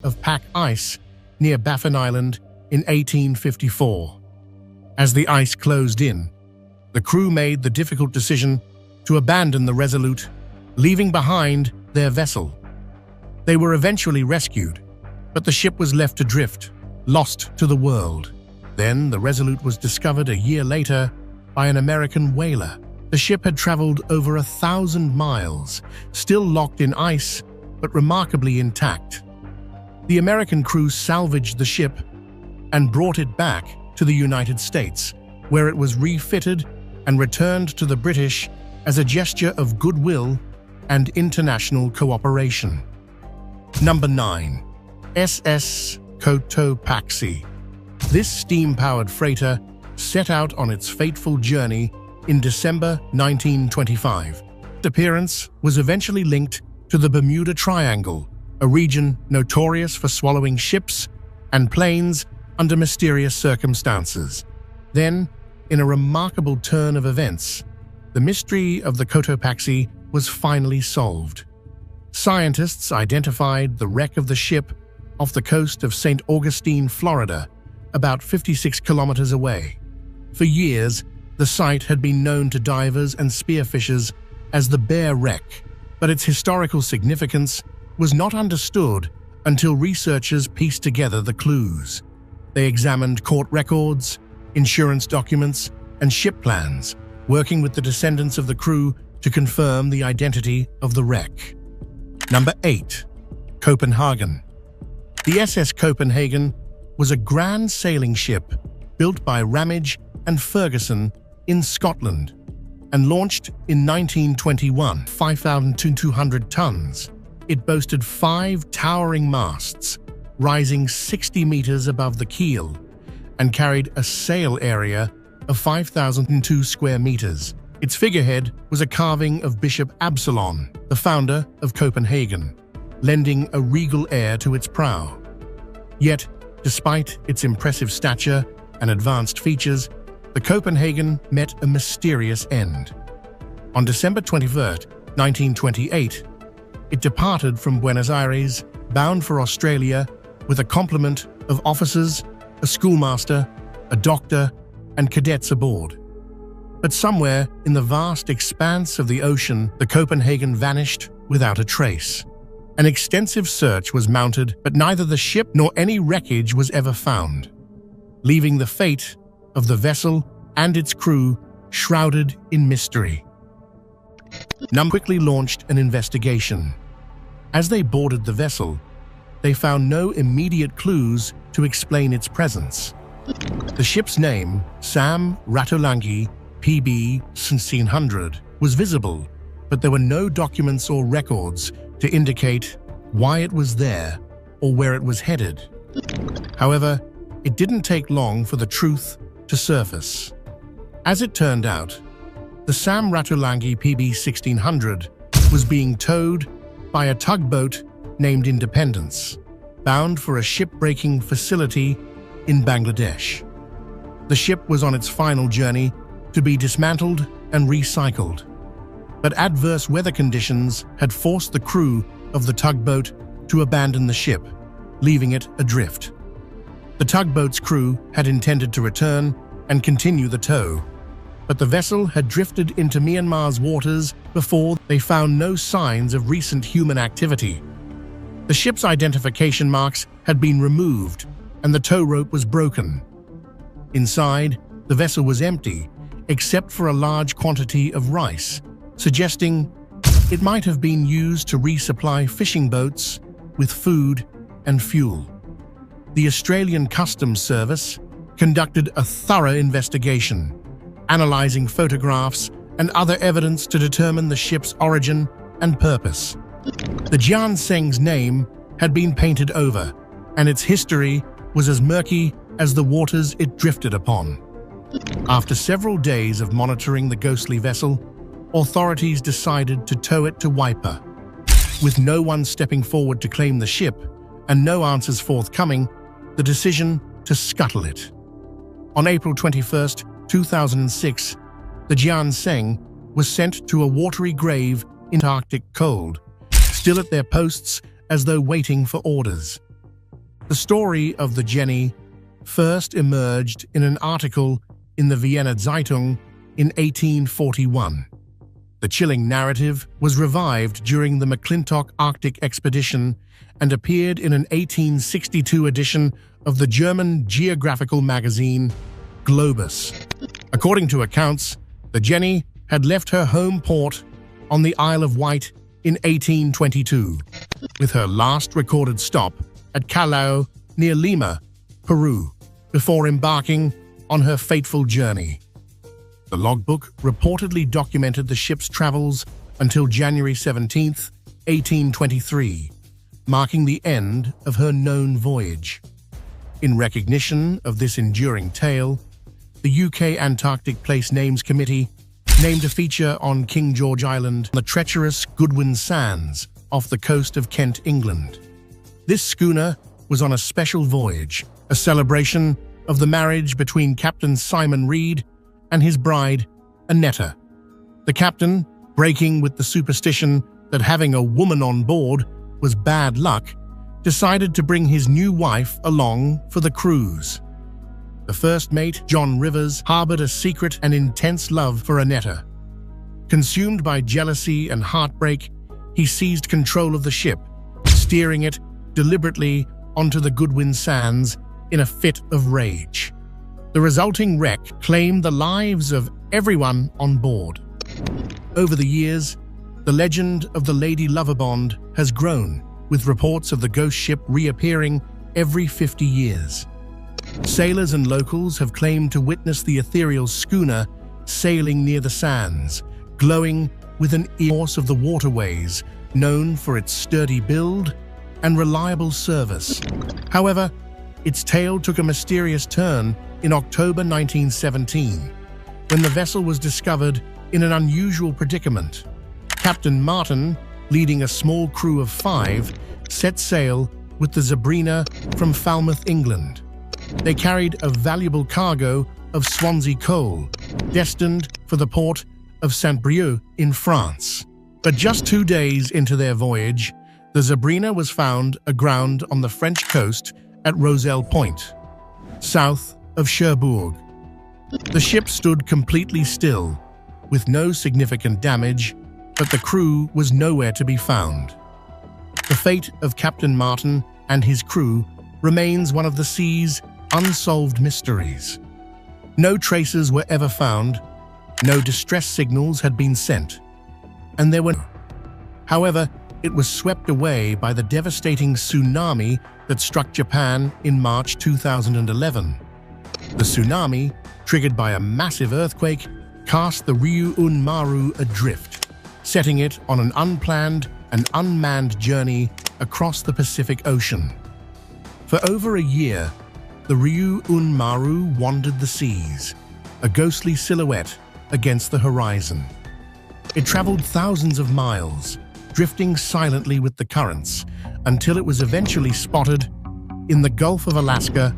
of pack ice near Baffin Island in 1854. As the ice closed in, the crew made the difficult decision to abandon the Resolute, leaving behind their vessel. They were eventually rescued, but the ship was left adrift, lost to the world. Then the Resolute was discovered a year later by an American whaler. The ship had traveled over 1,000 miles, still locked in ice, but remarkably intact. The American crew salvaged the ship and brought it back to the United States, where it was refitted and returned to the British as a gesture of goodwill and international cooperation. Number 9. SS Cotopaxi. This steam-powered freighter set out on its fateful journey in December 1925. Its appearance was eventually linked to the Bermuda Triangle, a region notorious for swallowing ships and planes under mysterious circumstances. Then, in a remarkable turn of events, the mystery of the Cotopaxi was finally solved. Scientists identified the wreck of the ship off the coast of St. Augustine, Florida, about 56 kilometers away. For years, the site had been known to divers and spearfishers as the Bear Wreck, but its historical significance was not understood until researchers pieced together the clues. They examined court records, insurance documents, and ship plans, working with the descendants of the crew to confirm the identity of the wreck. Number 8. Copenhagen. The SS Copenhagen was a grand sailing ship built by Ramage and Ferguson in Scotland and launched in 1921, 5,200 tons. It boasted 5 towering masts, rising 60 meters above the keel, and carried a sail area of 5,002 square meters. Its figurehead was a carving of Bishop Absalon, the founder of Copenhagen, lending a regal air to its prow. Yet, despite its impressive stature and advanced features, the Copenhagen met a mysterious end. On December 21, 1928, it departed from Buenos Aires, bound for Australia, with a complement of officers, a schoolmaster, a doctor, and cadets aboard. But somewhere in the vast expanse of the ocean, the Copenhagen vanished without a trace. An extensive search was mounted, but neither the ship nor any wreckage was ever found, leaving the fate of the vessel and its crew shrouded in mystery. NUM quickly launched an investigation. As they boarded the vessel, they found no immediate clues to explain its presence. The ship's name, Sam Ratulangi PB 1600, was visible, but there were no documents or records to indicate why it was there or where it was headed. However, it didn't take long for the truth to surface. As it turned out, the Sam Ratulangi PB 1600 was being towed by a tugboat named Independence, bound for a shipbreaking facility in Bangladesh. The ship was on its final journey to be dismantled and recycled, but adverse weather conditions had forced the crew of the tugboat to abandon the ship, leaving it adrift. The tugboat's crew had intended to return and continue the tow, but the vessel had drifted into Myanmar's waters before they found no signs of recent human activity. The ship's identification marks had been removed and the tow rope was broken. Inside, the vessel was empty, except for a large quantity of rice, suggesting it might have been used to resupply fishing boats with food and fuel. The Australian Customs Service conducted a thorough investigation, analysing photographs and other evidence to determine the ship's origin and purpose. The Jian Seng's name had been painted over, and its history was as murky as the waters it drifted upon. After several days of monitoring the ghostly vessel, authorities decided to tow it to Waipa. With no one stepping forward to claim the ship and no answers forthcoming, the decision to scuttle it. On April 21, 2006, the Jian Seng was sent to a watery grave in Arctic cold, still at their posts as though waiting for orders. The story of the Jenny first emerged in an article in the Vienna Zeitung in 1841. The chilling narrative was revived during the McClintock Arctic expedition and appeared in an 1862 edition of the German geographical magazine Globus. According to accounts, the Jenny had left her home port on the Isle of Wight in 1822, with her last recorded stop at Callao near Lima, Peru, before embarking on her fateful journey. The logbook reportedly documented the ship's travels until January 17, 1823, marking the end of her known voyage. In recognition of this enduring tale, the UK Antarctic Place Names Committee named a feature on King George Island on the treacherous Goodwin Sands off the coast of Kent, England. This schooner was on a special voyage, a celebration of the marriage between Captain Simon Reed and his bride, Annetta. The captain, breaking with the superstition that having a woman on board was bad luck, decided to bring his new wife along for the cruise. The first mate, John Rivers, harbored a secret and intense love for Annetta. Consumed by jealousy and heartbreak, he seized control of the ship, steering it deliberately onto the Goodwin Sands in a fit of rage. The resulting wreck claimed the lives of everyone on board. Over the years, the legend of the Lady Loverbond has grown, with reports of the ghost ship reappearing every 50 years. Sailors and locals have claimed to witness the ethereal schooner sailing near the sands, glowing with an force of the waterways, known for its sturdy build and reliable service. However, its tale took a mysterious turn in October 1917, when the vessel was discovered in an unusual predicament. Captain Martin, leading a small crew of 5, set sail with the Sabrina from Falmouth, England. They carried a valuable cargo of Swansea coal, destined for the port of Saint-Brieuc in France. But just 2 days into their voyage, the Sabrina was found aground on the French coast at Roselle Point, south of Cherbourg. The ship stood completely still, with no significant damage, but the crew was nowhere to be found. The fate of Captain Martin and his crew remains one of the sea's unsolved mysteries. No traces were ever found, no distress signals had been sent, and there were no. However, it was swept away by the devastating tsunami that struck Japan in March 2011. The tsunami, triggered by a massive earthquake, cast the Ryuun Maru adrift, setting it on an unplanned and unmanned journey across the Pacific Ocean. For over a year, the Ryuun Maru wandered the seas, a ghostly silhouette against the horizon. It traveled thousands of miles, drifting silently with the currents, until it was eventually spotted in the Gulf of Alaska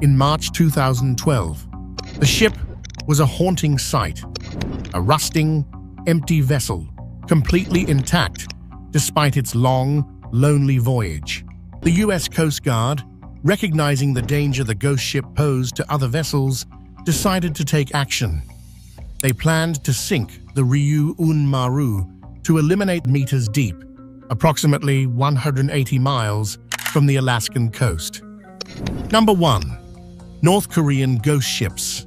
in March 2012. The ship was a haunting sight, a rusting, empty vessel, completely intact despite its long, lonely voyage. The U.S. Coast Guard, recognizing the danger the ghost ship posed to other vessels, decided to take action. They planned to sink the Ryuun Maru to eliminate meters deep, approximately 180 miles from the Alaskan coast. Number 1. North Korean ghost ships.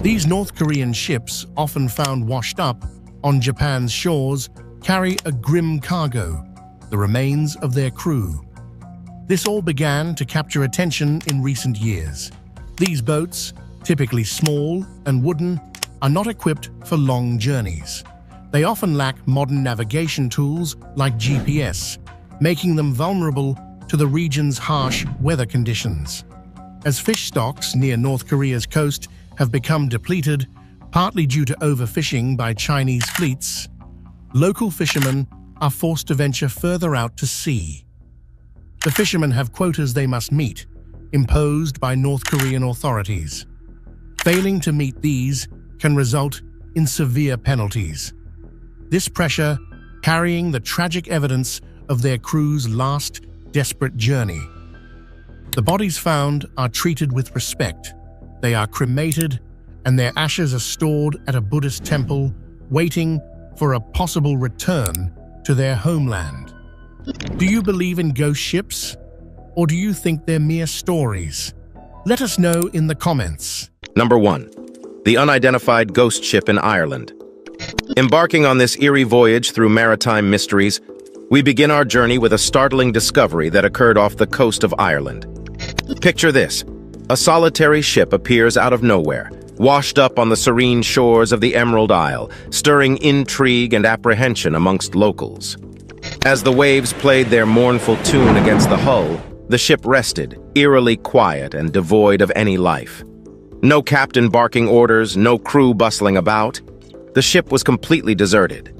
These North Korean ships, often found washed up on Japan's shores, carry a grim cargo, the remains of their crew. This all began to capture attention in recent years. These boats, typically small and wooden, are not equipped for long journeys. They often lack modern navigation tools like GPS, making them vulnerable to the region's harsh weather conditions. As fish stocks near North Korea's coast have become depleted, partly due to overfishing by Chinese fleets, local fishermen are forced to venture further out to sea. The fishermen have quotas they must meet, imposed by North Korean authorities. Failing to meet these can result in severe penalties. This pressure carrying the tragic evidence of their crew's last desperate journey. The bodies found are treated with respect. They are cremated, and their ashes are stored at a Buddhist temple, waiting for a possible return to their homeland. Do you believe in ghost ships, or do you think they're mere stories? Let us know in the comments. Number 1. The unidentified ghost ship in Ireland. Embarking on this eerie voyage through maritime mysteries, we begin our journey with a startling discovery that occurred off the coast of Ireland. Picture this. A solitary ship appears out of nowhere, washed up on the serene shores of the Emerald Isle, stirring intrigue and apprehension amongst locals. As the waves played their mournful tune against the hull, the ship rested, eerily quiet and devoid of any life. No captain barking orders, no crew bustling about. The ship was completely deserted.